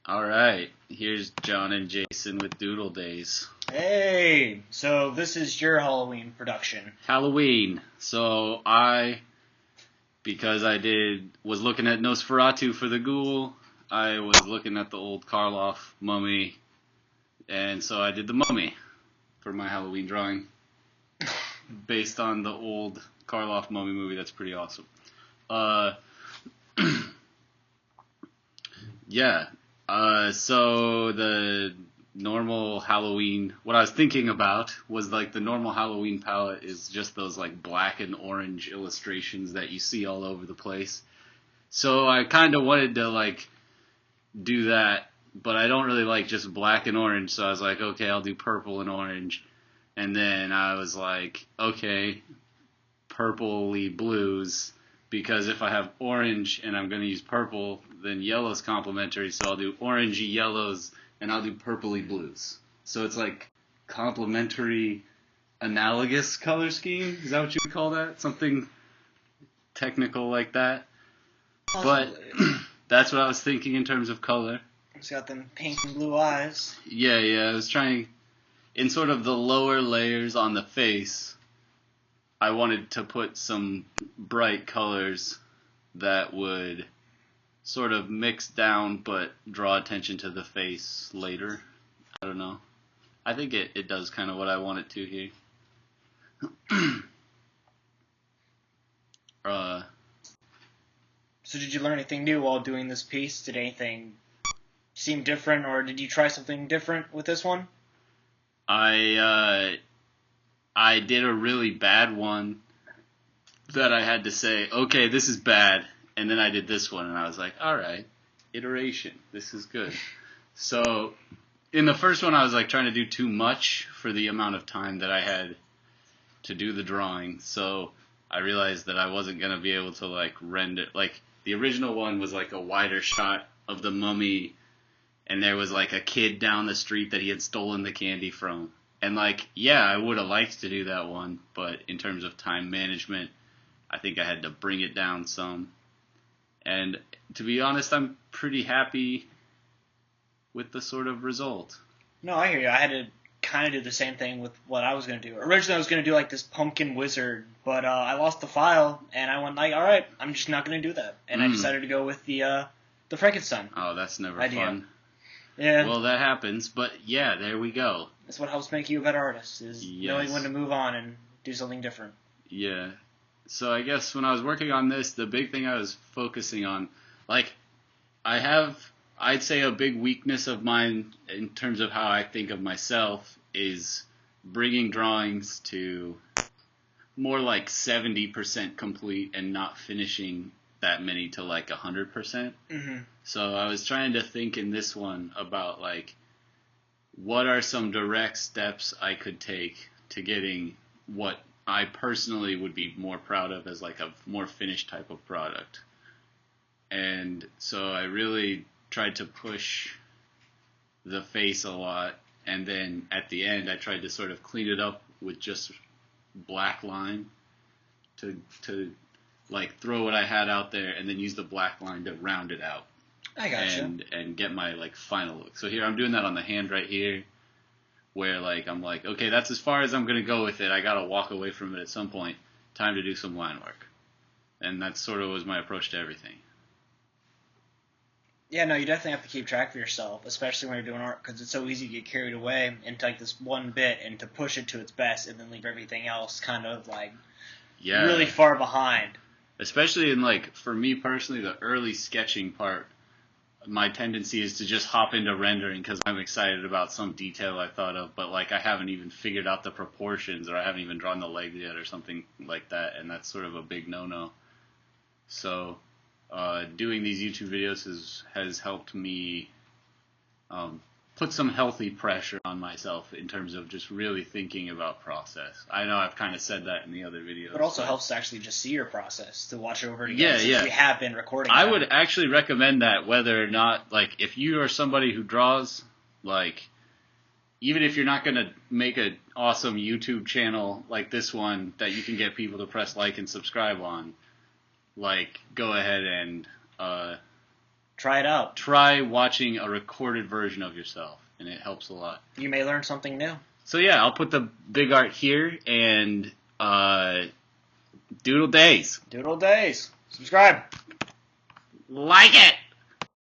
All right, here's John and Jason with Doodle Days. Hey, so this is your Halloween production. Halloween. So because was looking at Nosferatu for the ghoul, I was looking at the old Karloff mummy, and so I did the mummy for my Halloween drawing, based on the old Karloff mummy movie. That's pretty awesome. Yeah. So the normal Halloween, what I was thinking about was like the normal Halloween palette is just those like black and orange illustrations that you see all over the place. So I kind of wanted to like do that, but I don't really like just black and orange. So I was like, okay, I'll do purple and orange. And then I was like, okay, purpley blues. Because if I have orange and I'm going to use purple, then yellow's complementary, so I'll do orangey yellows and I'll do purpley blues. So it's like complementary analogous color scheme. Is that what you would call that? Something technical like that? But that's what I was thinking in terms of color. It's got them pink and blue eyes. Yeah, I was trying, in sort of the lower layers on the face, I wanted to put some bright colors that would sort of mix down but draw attention to the face later. I don't know. I think it does kind of what I want it to here. So did you learn anything new while doing this piece? Did anything seem different, or did you try something different with this one? I did a really bad one that I had to say, okay, this is bad, and then I did this one, and I was like, all right, iteration, this is good. So in the first one, I was like trying to do too much for the amount of time that I had to do the drawing, so I realized that I wasn't going to be able to like render, like the original one was like a wider shot of the mummy, and there was like a kid down the street that he had stolen the candy from. And, like, yeah, I would have liked to do that one, but in terms of time management, I think I had to bring it down some. And to be honest, I'm pretty happy with the sort of result. No, I hear you. I had to kind of do the same thing with what I was going to do. Originally, I was going to do, like, this pumpkin wizard, but I lost the file, and I went, like, all right, I'm just not going to do that. And I decided to go with the Frankenstein. Oh, that's never idea. Fun. Yeah. Well, that happens, but yeah, there we go. That's what helps make you a better artist, is knowing when to move on and do something different. Yeah. So I guess when I was working on this, the big thing I was focusing on, like, I'd say a big weakness of mine in terms of how I think of myself is bringing drawings to more like 70% complete and not finishing that many to like 100%. Mm-hmm. So I was trying to think in this one about like what are some direct steps I could take to getting what I personally would be more proud of as like a more finished type of product. And so I really tried to push the face a lot, and then at the end I tried to sort of clean it up with just black line to like throw what I had out there and then use the black line to round it out. I gotcha. And get my like final look. So here I'm doing that on the hand right here, where like I'm like, okay, that's as far as I'm gonna go with it. I gotta walk away from it at some point. Time to do some line work. And that sort of was my approach to everything. Yeah, no, you definitely have to keep track of yourself, especially when you're doing art, because it's so easy to get carried away into like this one bit and to push it to its best and then leave everything else kind of like really far behind. Especially in like, for me personally, the early sketching part, my tendency is to just hop into rendering because I'm excited about some detail I thought of, but like I haven't even figured out the proportions, or I haven't even drawn the legs yet or something like that, and that's sort of a big no-no. So doing these YouTube videos has helped me put some healthy pressure on myself in terms of just really thinking about process. I know I've kind of said that in the other videos. But it also helps to actually just see your process, to watch it over again, since we have been recording. I would actually recommend that, whether or not, like, if you are somebody who draws, like, even if you're not going to make an awesome YouTube channel like this one that you can get people to press like and subscribe on, like, go ahead and Try it out. Try watching a recorded version of yourself, and it helps a lot. You may learn something new. So yeah, I'll put the big art here, and Doodle Days. Doodle Days. Subscribe. Like it!